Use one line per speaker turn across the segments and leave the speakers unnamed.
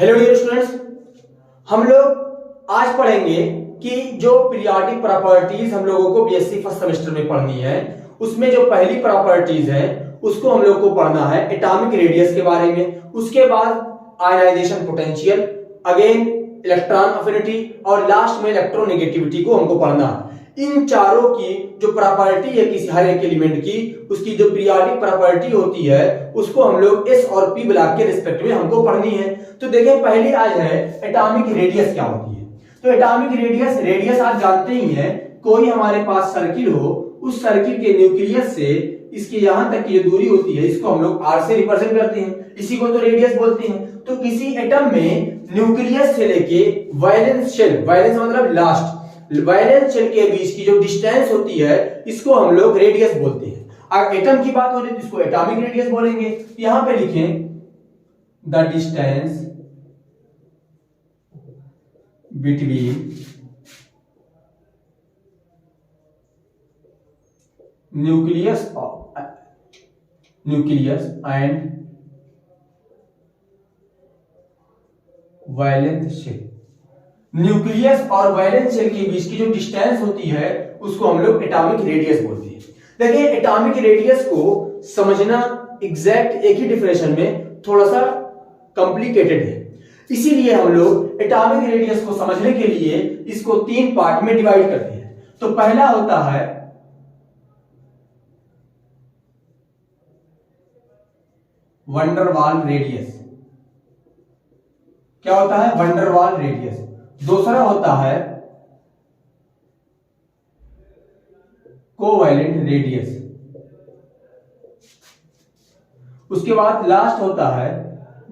Hello dear students, हम लोग आज पढ़ेंगे कि जो पीरियोडिक प्रॉपर्टीज हम लोगों को बीएससी फर्स्ट सेमेस्टर में पढ़नी है, उसमें जो पहली प्रॉपर्टीज है उसको हम लोग को पढ़ना है एटॉमिक रेडियस के बारे में। उसके बाद ionization potential, again electron affinity और लास्ट में इलेक्ट्रोनेगेटिविटी को हमको पढ़ना है। इन चारों की जो प्रॉपर्टी है किसी हर एक एलिमेंट की, उसकी जो पीरियोडिक प्रॉपर्टी होती है उसको हम लोग एस और पी ब्लॉक के रिस्पेक्ट में हमको पढ़नी है। तो देखें, पहली आज है एटॉमिक रेडियस क्या होती है। तो एटॉमिक रेडियस आप जानते ही हैं, कोई हमारे पास सर्किल हो, उस सर्किल के न्यूक्लियस से इसके यहां तक की जो दूरी होती है इसको हम लोग आर से रिप्रेजेंट करते हैं, इसी को तो रेडियस बोलते हैं। तो किसी एटम में न्यूक्लियस से लेके वैलेंस शेल, वैलेंस मतलब लास्ट, वैलेंस शेल के बीच की जो डिस्टेंस होती है इसको हम लोग रेडियस बोलते हैं। अगर एटम की बात हो रही है तो इसको एटॉमिक रेडियस बोलेंगे। तो यहां पे लिखें the distance between nucleus and valence shell. Nucleus और वैलेंस शेल के बीच की जो डिस्टेंस होती है उसको हम लोग एटॉमिक रेडियस बोलते हैं। देखिए, एटॉमिक रेडियस को समझना एग्जैक्ट एक ही डेफिनेशन में थोड़ा सा कॉम्प्लिकेटेड है, इसीलिए हम लोग एटॉमिक रेडियस को समझने के लिए इसको तीन पार्ट में डिवाइड करते हैं। तो पहला होता है वंडरवाल रेडियस। क्या होता है? Van der Waals radius. दूसरा होता है कोवैलेंट रेडियस। उसके बाद लास्ट होता है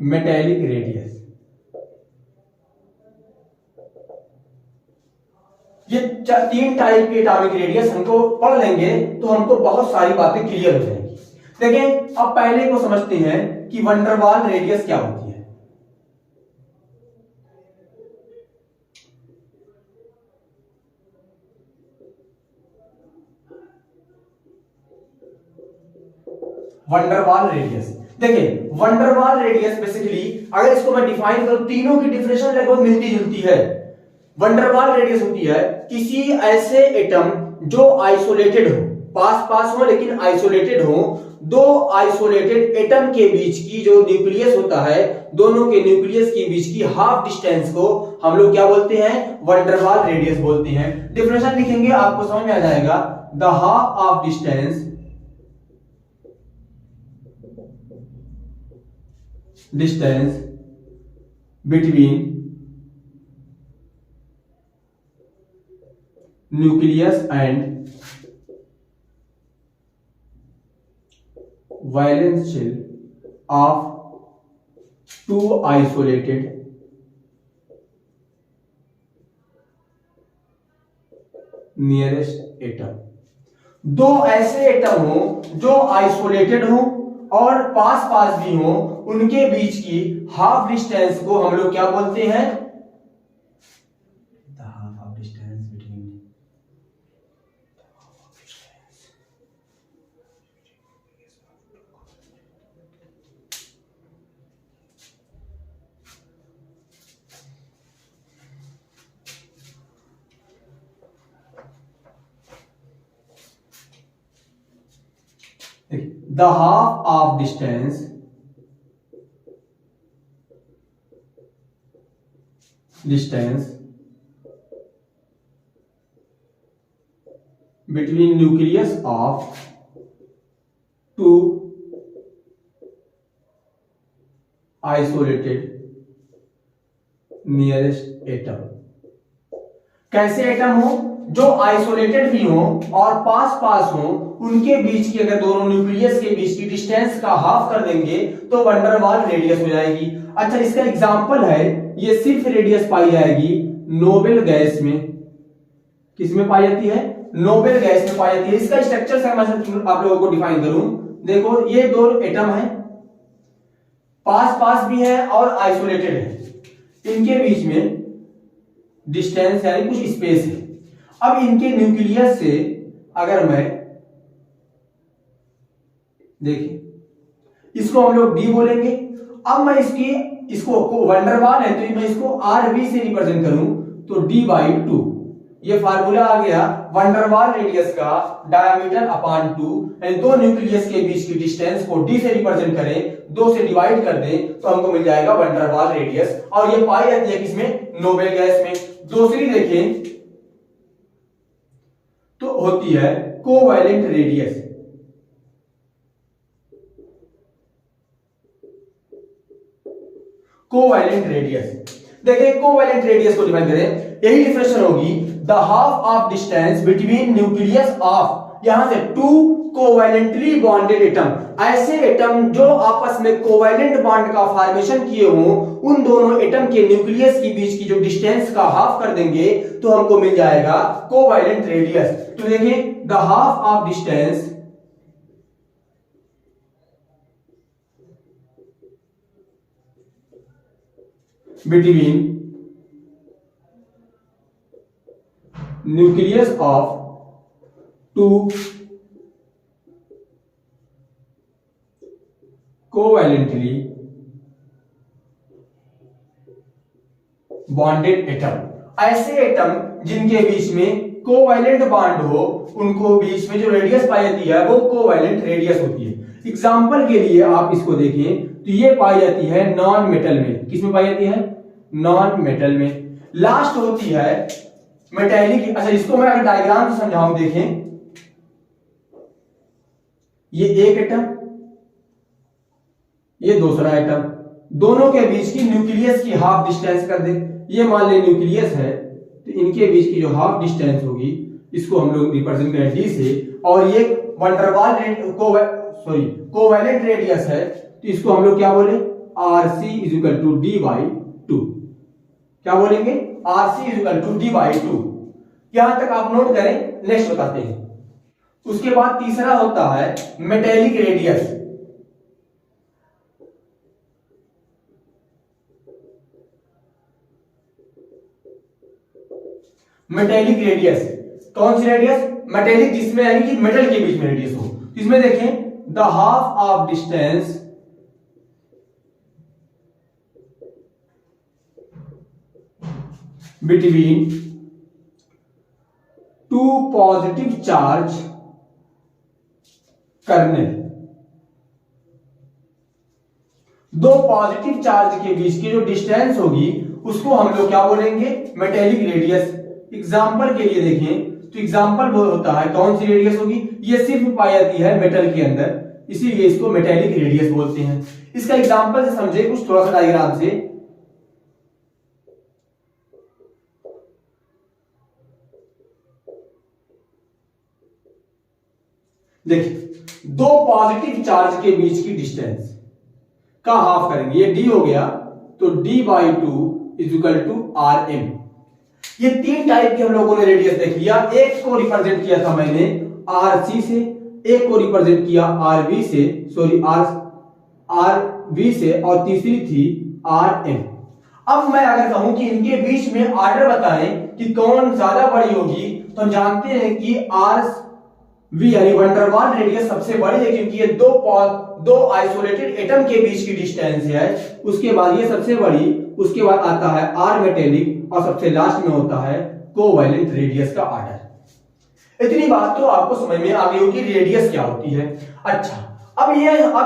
मेटेलिक रेडियस। ये तीन टाइप के एटॉमिक रेडियस हमको पढ़ लेंगे तो हमको बहुत सारी बातें क्लियर हो जाएंगी। देखें, अब पहले को समझते हैं कि वंडरवाल रेडियस क्या होती है। वंडरवाल रेडियस, देखिए वंडरवाल रेडियस बेसिकली अगर इसको मैं डिफाइन करूं, तीनों की डिफिनेशन लगभग मिलती जुलती है। वंडरवाल रेडियस होती है किसी ऐसे एटम जो आइसोलेटेड हो, पास पास हो लेकिन आइसोलेटेड हो, दो आइसोलेटेड एटम के बीच की जो न्यूक्लियस होता है, दोनों के न्यूक्लियस के बीच की हाफ डिस्टेंस को हम लोग क्या बोलते हैं? वंडरवाल रेडियस बोलते हैं। डिफिनेशन लिखेंगे आपको समझ में आ जाएगा। The half of distance between nucleus and valence shell of two isolated nearest atom। दो ऐसे एटम हो जो आइसोलेटेड हो और पास पास भी हो, उनके बीच की हाफ डिस्टेंस को हम लोग क्या बोलते हैं? The half of distance between the half of distance between nucleus of two isolated nearest atom। कैसे एटम हो जो आइसोलेटेड भी हो और पास पास हो, उनके बीच की अगर दोनों न्यूक्लियस के बीच की डिस्टेंस का हाफ कर देंगे तो वंडरवाल रेडियस हो जाएगी। अच्छा, इसका एग्जांपल है, ये सिर्फ रेडियस पाई जाएगी नोबेल गैस में। किस में पाई जाती है? नोबेल गैस में पाई जाती है। इसका स्ट्रक्चर से मैं आप लोगों को डिफाइन करूं, देखो ये दो एटम है, पास पास भी है और आइसोलेटेड है, इनके बीच में डिस्टेंस यानी कुछ स्पेस है। अब इनके न्यूक्लियस से अगर मैं देखिए, इसको हम लोग डी बोलेंगे। अब मैं इसकी इसको वंडरवाल है तो मैं इसको RV से रिप्रेजेंट करूं तो D/2, ये फार्मूला आ गया वंडरवाल रेडियस का डायमीटर अपॉन 2, यानी दो न्यूक्लियस के बीच की डिस्टेंस को D से रिप्रेजेंट करें, 2 से डिवाइड कर दें तो हमको मिल जाएगा वंडरवाल रेडियस, और ये पाई जाती है किसमें, नोबेल गैस में। दूसरी देखें तो होती है कोवैलेंट रेडियस। कोवैलेंट रेडियस देखिए, कोवैलेंट रेडियस को डिफाइन करें, यही डिफिनेशन होगी the half of distance between nucleus of, यहां से टू कोवैलेंटली बॉन्डेड एटम, ऐसे एटम जो आपस में कोवैलेंट बॉन्ड का फॉर्मेशन किए हों, उन दोनों एटम के न्यूक्लियस के बीच की जो डिस्टेंस का हाफ कर देंगे तो हमको मिल जाएगा कोवैलेंट रेडियस। तो देखिए the half of distance between nucleus of two covalently bonded atom, ऐसे एटम जिनके बीच में कोवैलेंट बॉन्ड हो, उनको बीच में जो रेडियस पाई जाती है वो कोवैलेंट रेडियस होती है। एग्जाम्पल के लिए आप इसको देखें तो ये पाई जाती है नॉन मेटल में, किसमें पाई जाती है, नॉन मेटल में। लास्ट होती है मेटेलिक। अच्छा, इसको मैं अगर डायग्राम से समझाऊं, देखें ये एक एटम, ये दूसरा एटम, दोनों के बीच की न्यूक्लियस की हाफ डिस्टेंस कर दे, ये मान ले न्यूक्लियस है तो इनके बीच की जो हाफ डिस्टेंस होगी इसको हम लोग रिप्रेजेंट करें D से, और ये वंडरवाल कोवैलेंट रेडियस है तो इसको हम लोग क्या बोले, RC = D/2। क्या बोलेंगे, RC = D/2। यहां तक आप नोट करें, नेक्स्ट बताते हैं। उसके बाद तीसरा होता है मेटेलिक रेडियस। मेटेलिक रेडियस कौन सी रेडियस, मेटेलिक जिसमें यानी कि मेटल के बीच में रेडियस हो। इसमें देखें the half of distance between two positive charge kernel, दो पॉजिटिव चार्ज के बीच की जो डिस्टेंस होगी उसको हम लोग क्या बोलेंगे, मेटेलिक रेडियस। एग्जाम्पल के लिए देखें तो एग्जाम्पल वो होता है, कौन सी रेडियस होगी, ये सिर्फ पाई जाती है मेटल के अंदर, इसीलिए इसको मेटेलिक रेडियस बोलते हैं। इसका एग्जाम्पल से समझे कुछ थोड़ा सा डायग्राम से। देखिए, दो पॉजिटिव चार्ज के बीच की डिस्टेंस का हाफ करेंगे, ये D हो गया तो D/2 = RM। ये तीन टाइप के हम लोगों ने रेडियस देख लिया। एक को रिप्रेजेंट किया था मैंने RC से, एक को रिप्रेजेंट किया RV से, RV से, और तीसरी थी RM। अब मैं अगर कहूं कि इनके बीच में ऑर्डर बताएं कि कौन ज्यादा बड़ी होगी, तो हम जानते हैं कि RV यानी वंडरवाल रेडियस सबसे बड़ी है, क्योंकि ये दो आइसोलेटेड एटम के बीच की डिस्टेंस है। उसके बाद ये सबसे बड़ी, उसके बाद आता है R मेटेलिक, और सबसे लास्ट में होता है कोवैलेंट रेडियस का ऑर्डर। इतनी बात तो आपको समझ में आ गई होगी रेडियस क्या होती है। अच्छा, अब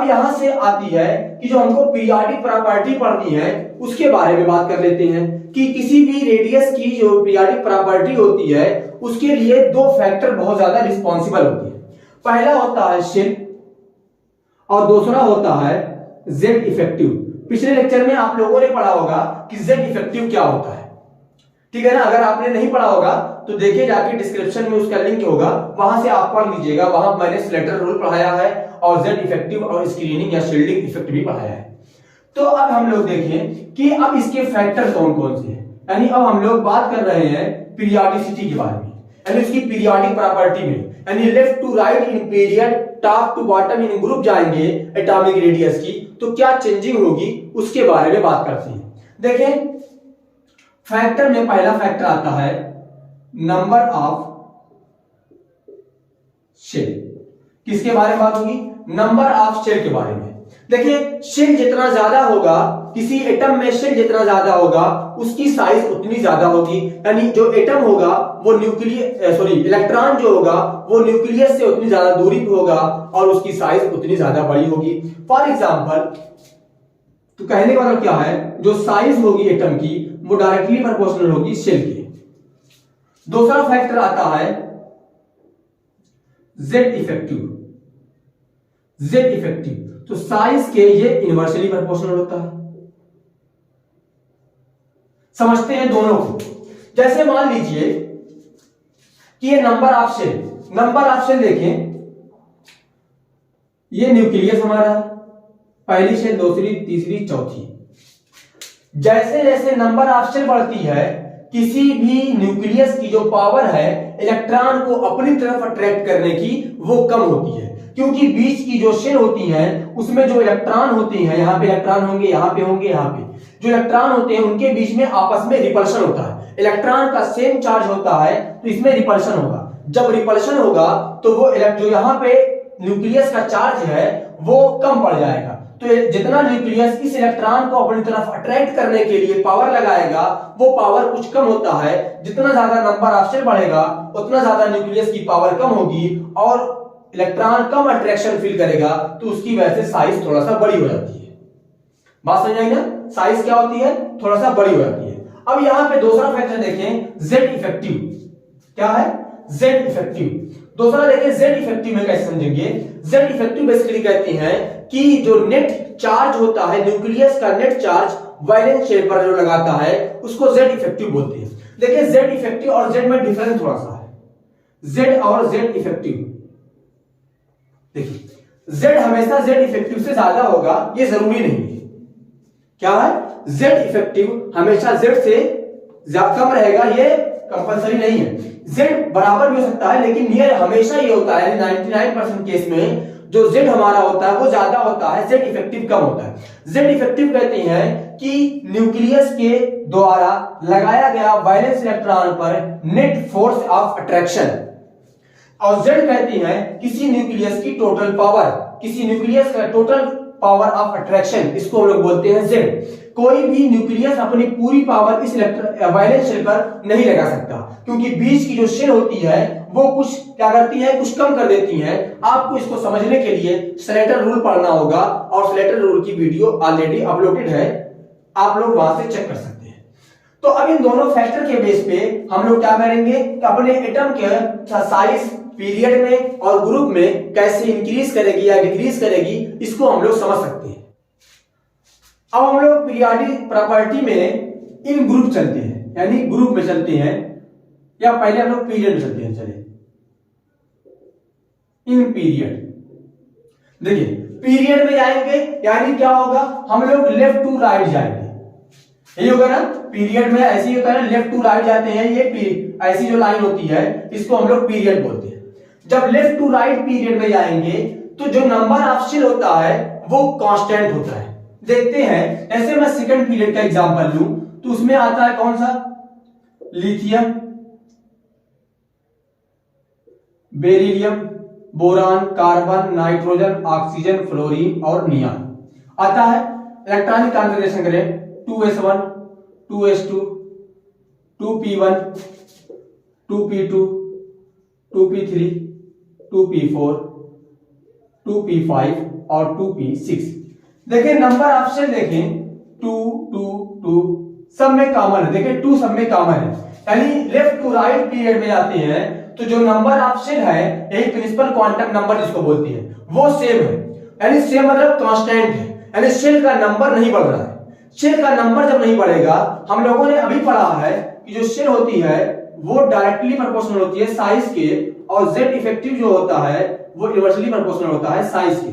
यहां से आती है कि जो हमको पीरियोडिक प्रॉपर्टी पढ़नी है उसके बारे में बात कर लेते हैं कि किसी भी रेडियस की जो पीरियोडिक प्रॉपर्टी होती है उसके लिए दो फैक्टर बहुत ज्यादा रिस्पॉन्सिबल होते हैं। पहला होता है शेल और दूसरा होता है जेड इफेक्टिव। पिछले लेक्चर में आप लोगों ने पढ़ा होगा कि जेड इफेक्टिव क्या होता है, ठीक है ना। अगर आपने नहीं पढ़ा होगा तो देखिए जाके डिस्क्रिप्शन में उसका लिंक होगा, वहां से आप पढ़ लीजिएगा। वहां मैंने स्लेटर रूल पढ़ाया है और जेड इफेक्टिव और स्क्रीनिंग या शील्डिंग इफेक्ट भी पढ़ाया है। तो अब हम लोग देखें कि अब इसके फैक्टर कौन कौन से हैं, यानी अब हम लोग बात कर रहे हैं पीरियोडिसिटी के बारे में, यानी उसकी पीरियोडिक प्रॉपर्टी में, यानी left to right in period, top to bottom in group जाएंगे एटॉमिक रेडियस की, तो क्या चेंजिंग होगी उसके बारे में बात करते हैं। देखें, फैक्टर में पहला फैक्टर आता है नंबर ऑफ शेल। किसके बारे में बात होगी, नंबर ऑफ शेल के बारे में। देखिए शेल जितना ज्यादा होगा, किसी एटम में शेल जितना ज्यादा होगा उसकी साइज उतनी ज्यादा होगी, यानी जो एटम होगा वो इलेक्ट्रॉन जो होगा वो न्यूक्लियस से उतनी ज्यादा दूरी पे होगा और उसकी साइज उतनी ज्यादा बड़ी होगी। फॉर एग्जांपल, तो कहने का मतलब क्या है, जो साइज होगी एटम की वो डायरेक्टली प्रोपोर्शनल होगी शेल के। दूसरा फैक्टर आता है जेड इफेक्टिव। जेड इफेक्टिव तो साइज के ये इनवर्सली प्रोपोर्शनल होता है। समझते हैं दोनों को। जैसे मान लीजिए कि ये नंबर ऑफ शेल देखें, ये न्यूक्लियस हमारा है, पहली शेल, दूसरी, तीसरी, चौथी। जैसे जैसे नंबर ऑफ शेल बढ़ती है, किसी भी न्यूक्लियस की जो पावर है इलेक्ट्रॉन को अपनी तरफ अट्रैक्ट करने की वो कम होती है, क्योंकि बीच की जो शेल होती है उसमें जो इलेक्ट्रॉन होते हैं, यहाँ पे इलेक्ट्रॉन होंगे, यहाँ पे होंगे, यहाँ पे जो इलेक्ट्रॉन होते हैं उनके बीच में आपस में रिपल्शन होता है। इलेक्ट्रॉन का सेम चार्ज होता है तो इसमें रिपल्शन होगा। जब रिपल्शन होगा तो वो जो यहाँ पे न्यूक्लियस का चार्ज है वो कम पड़ जाएगा। तो जितना न्यूक्लियस इस इलेक्ट्रॉन को अपनी तरफ अट्रैक्ट करने के लिए पावर लगाएगा वो पावर कुछ कम होता है। जितना ज्यादा नंबर ऑफ शेल बढ़ेगा उतना ज्यादा न्यूक्लियस की पावर कम होगी और इलेक्ट्रॉन कम अट्रैक्शन फील करेगा, तो उसकी वजह से साइज थोड़ा सा बड़ी हो जाती है। बात समझ आई ना? साइज क्या होती है? थोड़ा सा बड़ी हो जाती है। अब यहां पे दूसरा फैक्टर देखें, जेड इफेक्टिव। क्या है? Z effective. दूसरा देखें जेड इफेक्टिव में कैसे समझेंगे। जेड इफेक्टिव बेसिकली कहते हैं कि जो नेट चार्ज होता है, न्यूक्लियस का नेट चार्ज वैलेंस शेल पर जो लगाता है उसको जेड इफेक्टिव बोलते हैं। देखिए जेड इफेक्टिव और जेड में डिफरेंस थोड़ा सा है। जेड और जेड इफेक्टिव, देखिए जेड हमेशा जेड इफेक्टिव से ज्यादा होगा ये जरूरी नहीं है। क्या है? जेड इफेक्टिव हमेशा जेड से कम रहेगा ये कंपलसरी नहीं है। जेड बराबर भी हो सकता है लेकिन नियर हमेशा ये होता है, 99% केस में जो जेड हमारा होता है वो ज्यादा होता है, जेड इफेक्टिव कम होता है। जेड इफेक्टिव कहते हैं कि न्यूक्लियस के द्वारा लगाया गया वैलेंस इलेक्ट्रॉन पर नेट फोर्स ऑफ अट्रैक्शन। और जेड कहती है किसी न्यूक्लियस की टोटल पावर, किसी न्यूक्लियस का टोटल पावर ऑफ अट्रैक्शन, इसको हम लोग बोलते हैं जेड। कोई भी न्यूक्लियस अपनी पूरी पावर इस वैलेंस शेल पर नहीं लगा सकता, क्योंकि बीच की जो शेल होती है वो कुछ क्या करती है, कुछ कम कर देती है। आपको इसको समझने के लिए स्लेटर रूल पढ़ना होगा और स्लेटर रूल की वीडियो ऑलरेडी अपलोडेड है, आप लोग वहां से चेक कर सकते हैं। तो अब इन दोनों फैक्टर के बेस पे हम लोग क्या करेंगे कि अपने एटम के साइज पीरियड में और ग्रुप में कैसे इंक्रीज करेगी या डिक्रीज करेगी इसको हम लोग समझ सकते हैं। अब हम लोग पीरियोडिक प्रॉपर्टी में इन ग्रुप चलते हैं, यानी ग्रुप में चलते हैं, या पहले हम लोग पीरियड में चलते हैं। चले इन पीरियड, देखिए पीरियड में जाएंगे यानी क्या होगा, हम लोग लेफ्ट टू राइट जाएंगे, यही होगा ना। पीरियड में ऐसे ही होता है ना, लेफ्ट टू राइट जाते हैं, ये ऐसी जो लाइन होती है इसको हम लोग पीरियड बोलते हैं। जब लेफ्ट टू राइट पीरियड में जाएंगे तो जो नंबर ऑफ शेल होता है वो कांस्टेंट होता है। देखते हैं, ऐसे मैं सेकंड पीरियड का एग्जांपल लूं तो उसमें आता है कौन सा, lithium, beryllium, boron, carbon, nitrogen, oxygen, fluorine और नियॉन आता है। इलेक्ट्रॉनिक कॉन्फ़िगरेशन करें 2s1, 2s2, 2p1, 2p2, 2p3, 2p4, 2p5 और 2p6। देखिए नंबर ऑफ शेल देखें 2, 2, 2 सब में कॉमन है। देखिए 2 सब में कॉमन है, यानी लेफ्ट टू राइट पीरियड में जाते हैं तो जो नंबर ऑफ शेल है, यही प्रिंसिपल क्वांटम नंबर जिसको बोलते हैं, वो सेम है। यानी सेम मतलब कांस्टेंट है, यानी शेल का नंबर नहीं बढ़ रहा है। शेल का नंबर जब नहीं बढ़ेगा, हम लोगों ने अभी पढ़ा है कि जो शेल होती है वो डायरेक्टली प्रोपोर्शनल होती है साइज के, और जेड इफेक्टिव जो होता है वो इनवर्सली प्रोपोर्शनल होता है साइज के,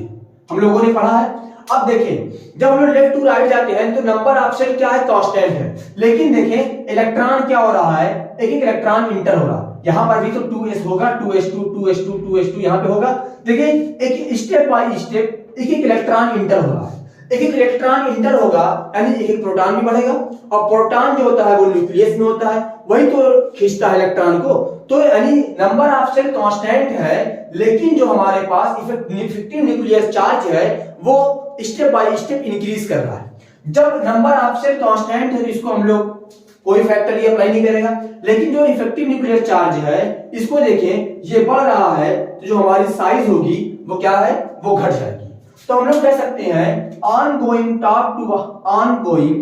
हम लोगों ने पढ़ा है। अब देखें जब हम लोग लेफ्ट टू राइट जाते हैं तो नंबर ऑफ शेल क्या है, कांस्टेंट है। लेकिन देखें इलेक्ट्रॉन क्या हो रहा है, एक एक इलेक्ट्रॉन इंटर हो रहा है। यहां पर भी तो 2s होगा, 2s2, 2s2, 2s2 यहां पे होगा। देखिए एक स्टेप बाय स्टेप एक एक इलेक्ट्रॉन इंटर हो रहा है। एक एक इलेक्ट्रॉन इंटर होगा यानी एक एक प्रोटॉन भी बढ़ेगा, और प्रोटॉन जो होता है वो न्यूक्लियस में होता है, वही तो खींचता है इलेक्ट्रॉन को। तो यानी नंबर ऑफ शेल कांस्टेंट है, लेकिन जो हमारे पास इफेक्टिव न्यूक्लियस चार्ज है वो स्टेप बाय स्टेप इंक्रीज कर रहा है। जब नंबर ऑफ शेल कांस्टेंट है तो इसको हम लोग कोई फैक्टर ये अप्लाई नहीं करेगा, लेकिन जो इफेक्टिव न्यूक्लियर चार्ज है इसको देखें ये बढ़ रहा है तो जो हमारी साइज होगी वो क्या है, वो घट जाएगी। तो हम लोग कह सकते हैं on going top to on going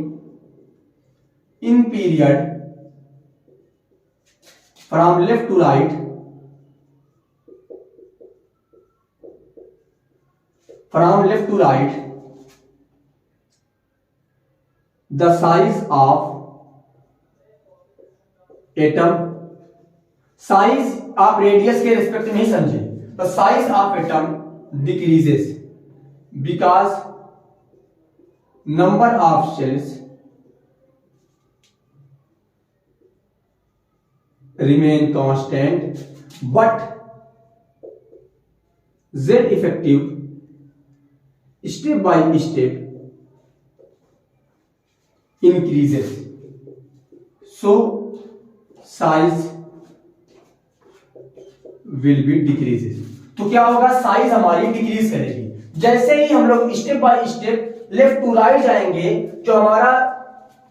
in period from left to right, from left to right the size of atom, size आप रेडियस के रिस्पेक्ट में नहीं समझे, तो size of atom decreases because number of shells remain constant but Z effective step by step increases, so size will be decreases। तो क्या होगा, size हमारी डिक्रीज करेगी। जैसे ही हम लोग step by step left to right जाएंगे जो हमारा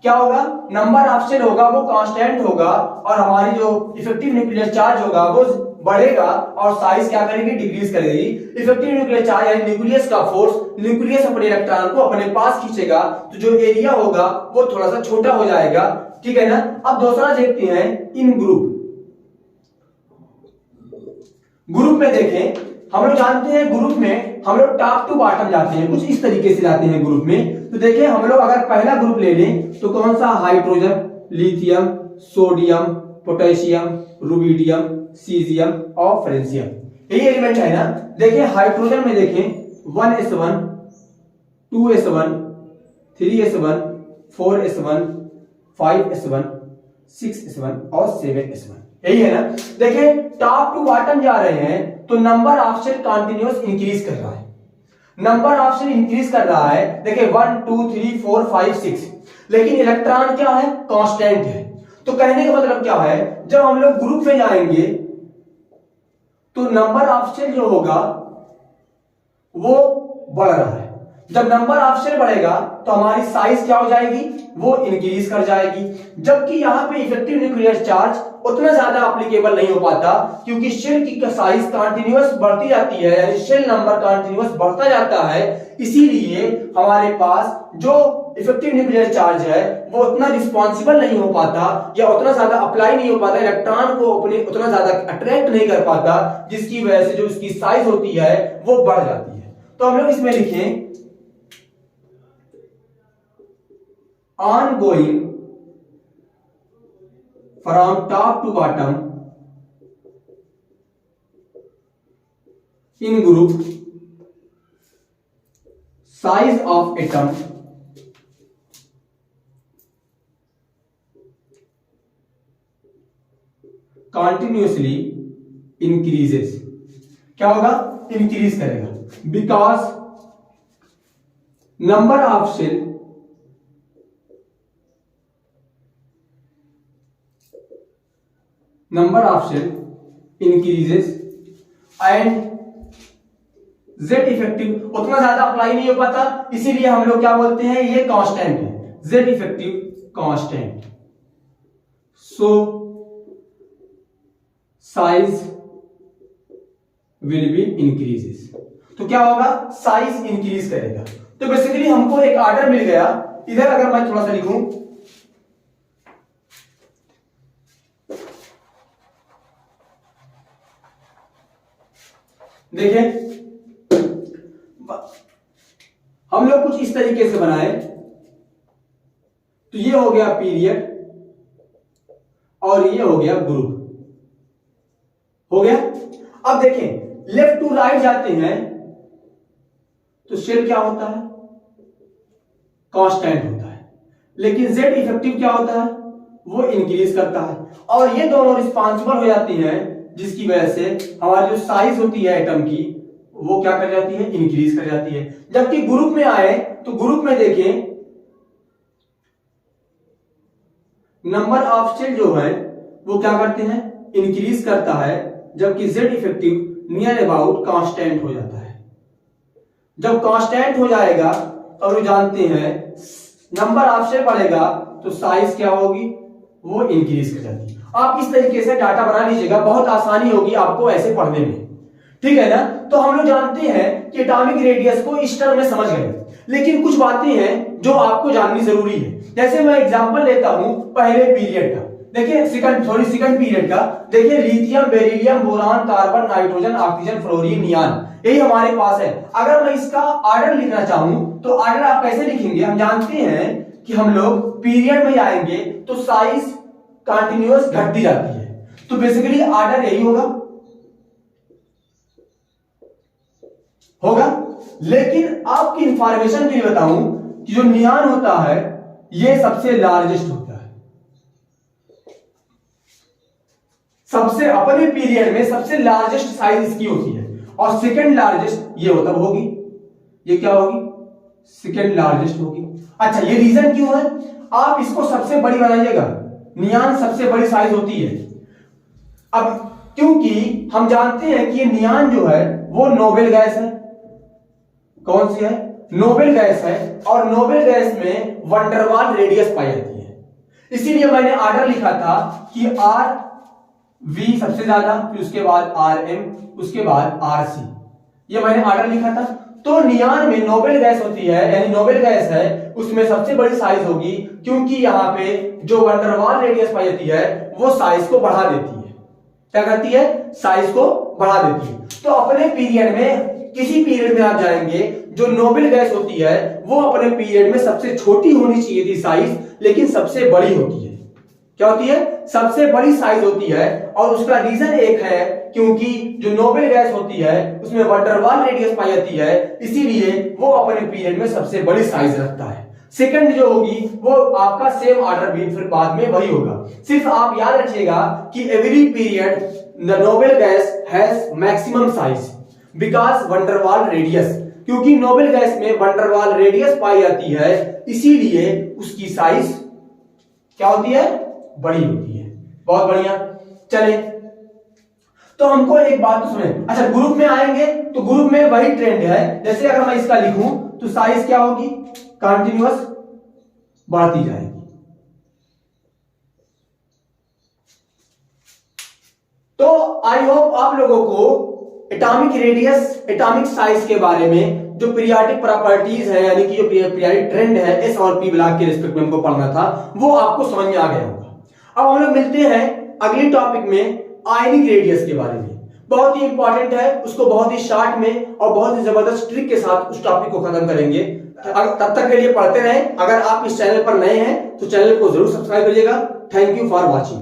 क्या होगा, नंबर ऑफ शेल होगा वो कांस्टेंट होगा और हमारी जो इफेक्टिव न्यूक्लियर चार्ज होगा वो बढ़ेगा और साइज क्या करेगी, डिक्रीज करेगी। इफेक्टिव न्यूक्लियर चार्ज यानी न्यूक्लियस का फोर्स, न्यूक्लियस अपने इलेक्ट्रॉन को अपने पास खींचेगा तो जो एरिया होगा वो थोड़ा सा छोटा हो जाएगा, ठीक है ना। अब दूसरा देखते हैं इन ग्रुप। ग्रुप में देखें, हम लोग जानते हैं ग्रुप में हम लोग टॉप टू बॉटम जाते हैं, कुछ इस तरीके से जाते हैं ग्रुप में। तो देखें हम लोग अगर पहला ग्रुप ले लें तो कौन सा, hydrogen, lithium, sodium, potassium, rubidium, caesium और फ्रेंसियम, यही एलिमेंट है ना। देखें हाइड्रोजन में देखें 1s1, 2s1, 3s1, 4s1, 5s1, 6s1 और 7s1, यही है ना। देखें टॉप टू बॉटम जा रहे हैं तो number of shell continuous increase कर रहा है, नंबर ऑफ शेल इंक्रीज कर रहा है। देखिए 1 2 3 4 5 6, लेकिन इलेक्ट्रॉन क्या है, कांस्टेंट है। तो कहने का मतलब क्या है, जब हम लोग ग्रुप में जाएंगे तो नंबर ऑफ शेल जो होगा वो बढ़ रहा है। जब नंबर ऑफ शेल बढ़ेगा तो हमारी साइज क्या हो जाएगी, वो इंक्रीज कर जाएगी। जबकि यहां पे इफेक्टिव न्यूक्लियर चार्ज उतना ज्यादा एप्लीकेबल नहीं हो पाता क्योंकि शेल की साइज कंटिन्यूअस बढ़ती जाती है, यानी शेल नंबर कंटिन्यूअस बढ़ता जाता है। इसीलिए हमारे पास जो इफेक्टिव न्यूक्लियर चार्ज है वो उतना रिस्पॉन्सिबल नहीं हो पाता या उतना ज्यादा अप्लाई नहीं हो पाता, इलेक्ट्रॉन को अपने उतना ज्यादा अट्रैक्ट नहीं कर पाता, जिसकी वजह से जो इसकी साइज होती है वो बढ़ जाती है। तो हम लोग इसमें लिखें ongoing from top to bottom in group size of atom continuously increases। क्या होगा, इंक्रीज करेगा because number of shell number of shell increases and Z effective उतना ज्यादा अप्लाई नहीं हो पाता, इसीलिए हम लोग क्या बोलते हैं, ये कांस्टेंट है, Z effective constant, so size will be increases. तो क्या होगा, साइज इंक्रीज करेगा। तो बेसिकली हमको एक ऑर्डर मिल गया। इधर अगर मैं थोड़ा सा लिखूं, देखिए हम लोग कुछ इस तरीके से बनाए। तो ये हो गया पीरियड और ये हो गया ग्रुप, हो गया। अब देखें लेफ्ट टू राइट जाते हैं तो शेल क्या होता है, कांस्टेंट होता है, लेकिन Z इफेक्टिव क्या होता है, वो इंक्रीज करता है। और ये दोनों रिस्पॉन्सिबल हो जाती हैं जिसकी वजह से हमारी जो साइज होती है एटम की वो क्या कर जाती है, इंक्रीज कर जाती है। जबकि ग्रुप में आए तो ग्रुप में देखें नंबर ऑफ शेल जो है वो क्या करते हैं, इंक्रीज करता है, जबकि Z effective near about constant हो जाता है। जब कांस्टेंट हो जाएगा और वो जानते हैं नंबर ऑफ शेप बढ़ेगा तो साइज क्या होगी, वो इंक्रीज कर जाती है। आप इस तरीके से डाटा बना लीजिएगा, बहुत आसानी होगी आपको ऐसे पढ़ने में, ठीक है ना। तो हम लोग जानते हैं कि एटॉमिक रेडियस को इस टर्म में समझ गए, लेकिन कुछ बातें हैं जो आपको जाननी जरूरी है। जैसे मैं एग्जांपल लेता हूं पहले पीरियड का, देखिए सेकंड पीरियड का। देखिए lithium, beryllium, boron, carbon, nitrogen, oxygen, fluorine, neon, यही हमारे पास है। अगर मैं इसका ऑर्डर लिखना चाहूं तो ऑर्डर आप कैसे लिखेंगे, हम जानते हैं कि हम लोग पीरियड में आएंगे तो साइज कंटिन्यूअस घटती जाती है, तो बेसिकली ऑर्डर यही होगा। लेकिन आपकी इंफॉर्मेशन के लिए बताऊं कि जो नियान होता है ये सबसे लार्जेस्ट होता है, सबसे अपने पीरियड में सबसे लार्जेस्ट साइज इसकी होती है, और सेकंड लार्जेस्ट ये होता होगी, ये क्या होगी, सेकंड लार्जेस्ट होगी। अच्छा, ये रीजन क्यों है, आप इसको सबसे बड़ी बनाइएगा, नियान सबसे बड़ी साइज होती है। अब क्योंकि हम जानते हैं कि ये नियान जो है वो नोबेल गैस है, कौन सी है, नोबेल गैस है, और नोबेल गैस में वंडरवाल रेडियस पाई जाती है। इसीलिए मैंने ऑर्डर लिखा था कि आर वी सबसे ज्यादा, फिर उसके बाद आर एम, उसके बाद आर सी, ये मैंने ऑर्डर लिखा था। तो नियान में नोबेल गैस होती है, यानी नोबेल गैस है, उसमें सबसे बड़ी साइज होगी, क्योंकि यहाँ पे जो वंडरवाल रेडियस पाई जाती है वो साइज को बढ़ा देती है। क्या करती है, साइज को बढ़ा देती है। तो अपने पीरियड में, किसी पीरियड में आप जाएंगे, जो नोबेल गैस होती है वो अपने पीरियड में सबसे छोटी होनी चाहिए थी साइज, लेकिन सबसे बड़ी होती है। क्या होती है, सबसे बड़ी साइज होती है। और उसका रीजन एक है, क्योंकि जो नोबेल गैस होती है उसमें वंडरवाल रेडियस पाई जाती है, इसीलिए वो अपने पीरियड में सबसे बड़ी साइज रखता है। सेकंड जो होगी वो आपका सेम ऑर्डर भी फिर बाद में वही होगा। सिर्फ आप याद रखिएगा कि every period the noble gas has maximum size because van der Waals radius, क्योंकि नोबेल गैस में वंडरवाल रेडियस पाई जाती है, इसीलिए उसकी साइज क्या होती है, बड़ी होती है। बहुत बढ़िया, चले तो हमको एक बात तो सुने। अच्छा, ग्रुप में आएंगे तो ग्रुप में वही ट्रेंड है, जैसे अगर मैं इसका लिखूं तो साइज क्या होगी, कंटिन्यूअस बढ़ती जाएगी। तो आई होप आप लोगों को एटॉमिक रेडियस, एटॉमिक साइज के बारे में जो पीरियोडिक प्रॉपर्टीज है, यानी कि जो पीरियोडिक ट्रेंड है एस और पी ब्लॉक के रिस्पेक्ट में हमको पढ़ना था, वो आपको समझ में आ गया होगा। अब हम लोग मिलते हैं अगले टॉपिक में आयनिक रेडियस के बारे में। बहुत ही इंपॉर्टेंट है, उसको बहुत ही शॉर्ट में और बहुत ही जबरदस्त ट्रिक के साथ उस टॉपिक को खत्म करेंगे। तब तक के लिए पढ़ते रहें। अगर आप इस चैनल पर नए हैं तो चैनल को जरूर सब्सक्राइब करिएगा। Thank you for watching.